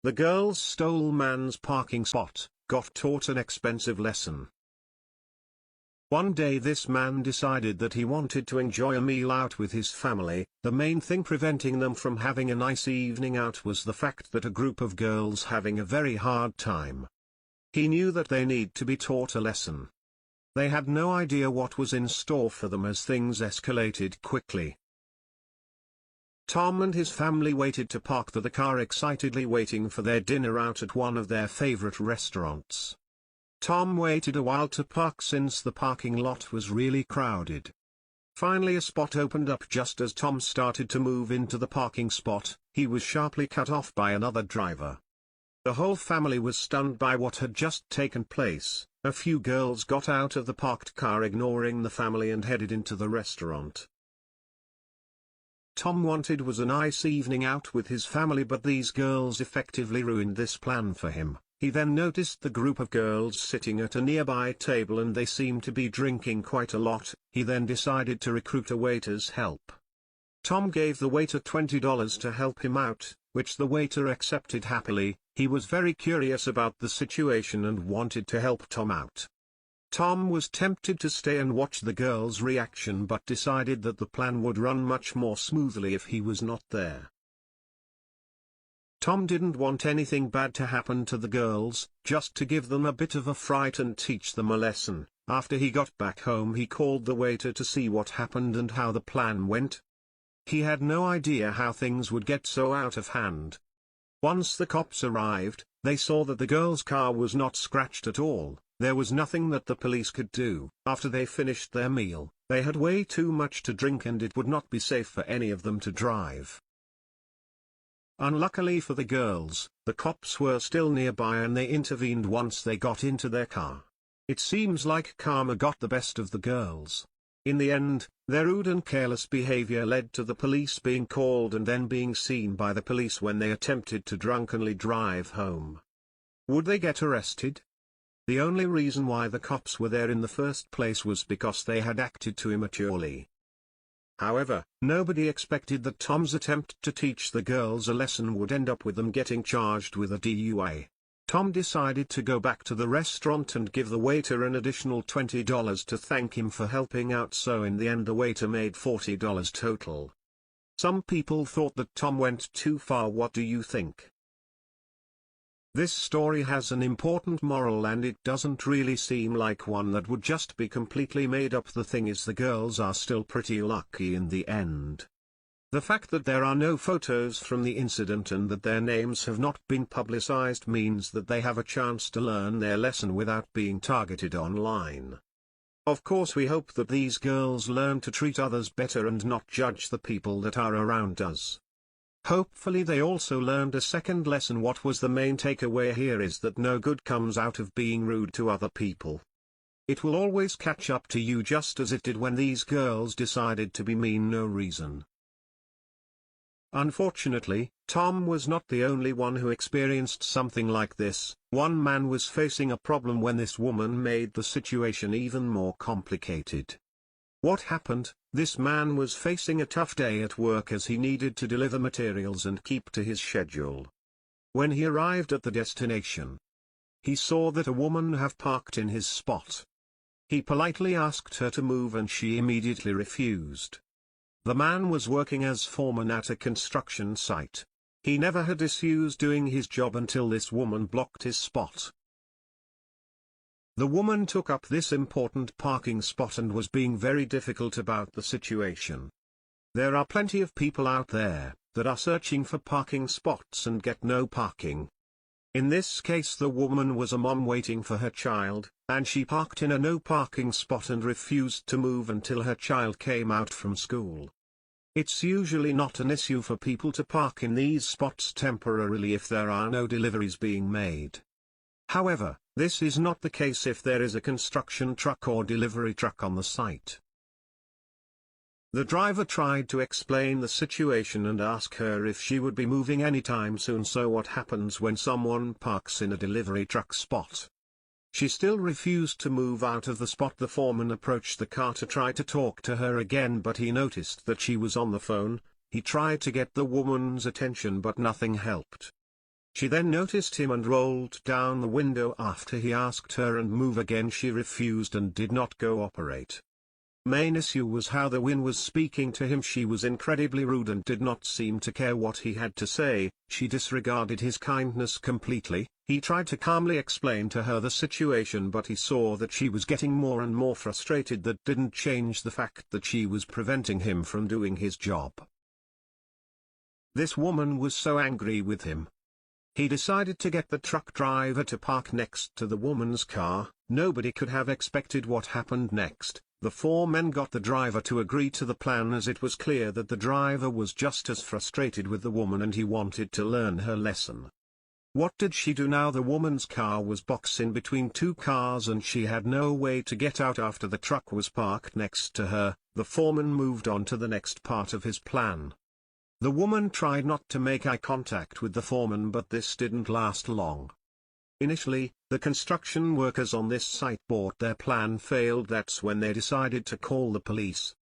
The girls stole man's parking spot, got taught an expensive lesson. One day this man decided that he wanted to enjoy a meal out with his family. The main thing preventing them from having a nice evening out was the fact that a group of girls having a very hard time. He knew that they need to be taught a lesson. They had no idea what was in store for them as things escalated quickly. Tom and his family waited to park the car, excitedly waiting for their dinner out at one of their favorite restaurants. Tom waited a while to park since the parking lot was really crowded. Finally a spot opened up just as Tom started to move into the parking spot. He was sharply cut off by another driver. The whole family was stunned by what had just taken place. A few girls got out of the parked car ignoring the family and headed into the restaurant. Tom wanted was a nice evening out with his family, but these girls effectively ruined this plan for him. He then noticed the group of girls sitting at a nearby table and they seemed to be drinking quite a lot. He then decided to recruit a waiter's help. Tom gave the waiter $20 to help him out, which the waiter accepted happily. He was very curious about the situation and wanted to help Tom out. Tom was tempted to stay and watch the girls' reaction but decided that the plan would run much more smoothly if he was not there. Tom didn't want anything bad to happen to the girls, just to give them a bit of a fright and teach them a lesson. After he got back home he called the waiter to see what happened and how the plan went. He had no idea how things would get so out of hand. Once the cops arrived, they saw that the girls' car was not scratched at all. There was nothing that the police could do. After they finished their meal, they had way too much to drink and it would not be safe for any of them to drive. Unluckily for the girls, the cops were still nearby and they intervened once they got into their car. It seems like karma got the best of the girls. In the end, their rude and careless behavior led to the police being called and then being seen by the police when they attempted to drunkenly drive home. Would they get arrested? The only reason why the cops were there in the first place was because they had acted too immaturely. However, nobody expected that Tom's attempt to teach the girls a lesson would end up with them getting charged with a DUI. Tom decided to go back to the restaurant and give the waiter an additional $20 to thank him for helping out, so in the end the waiter made $40 total. Some people thought that Tom went too far. What do you think? This story has an important moral and it doesn't really seem like one that would just be completely made up. The thing is, the girls are still pretty lucky in the end. The fact that there are no photos from the incident and that their names have not been publicized means that they have a chance to learn their lesson without being targeted online. Of course we hope that these girls learn to treat others better and not judge the people that are around us. Hopefully they also learned a second lesson. What was the main takeaway here is that no good comes out of being rude to other people. It will always catch up to you, just as it did when these girls decided to be mean no reason. Unfortunately, Tom was not the only one who experienced something like this. One man was facing a problem when this woman made the situation even more complicated. What happened? This man was facing a tough day at work as he needed to deliver materials and keep to his schedule. When he arrived at the destination, he saw that a woman had parked in his spot. He politely asked her to move and she immediately refused. The man was working as foreman at a construction site. He never had issues doing his job until this woman blocked his spot. The woman took up this important parking spot and was being very difficult about the situation. There are plenty of people out there that are searching for parking spots and get no parking. In this case the woman was a mom waiting for her child, and she parked in a no parking spot and refused to move until her child came out from school. It's usually not an issue for people to park in these spots temporarily if there are no deliveries being made. However, this is not the case if there is a construction truck or delivery truck on the site. The driver tried to explain the situation and ask her if she would be moving anytime soon. So what happens when someone parks in a delivery truck spot? She still refused to move out of the spot. The foreman approached the car to try to talk to her again, but he noticed that she was on the phone. He tried to get the woman's attention but nothing helped. She then noticed him and rolled down the window after he asked her and move again. She refused and did not cooperate. Main issue was how the woman was speaking to him. She was incredibly rude and did not seem to care what he had to say. She disregarded his kindness completely. He tried to calmly explain to her the situation, but he saw that she was getting more and more frustrated. That didn't change the fact that she was preventing him from doing his job. This woman was so angry with him. He decided to get the truck driver to park next to the woman's car. Nobody could have expected what happened next. The four men got the driver to agree to the plan, as it was clear that the driver was just as frustrated with the woman and he wanted to learn her lesson. What did she do now? The woman's car was boxed in between two cars and she had no way to get out after the truck was parked next to her. The foreman moved on to the next part of his plan. The woman tried not to make eye contact with the foreman, but this didn't last long. Initially, the construction workers on this site bought their plan failed. That's when they decided to call the police.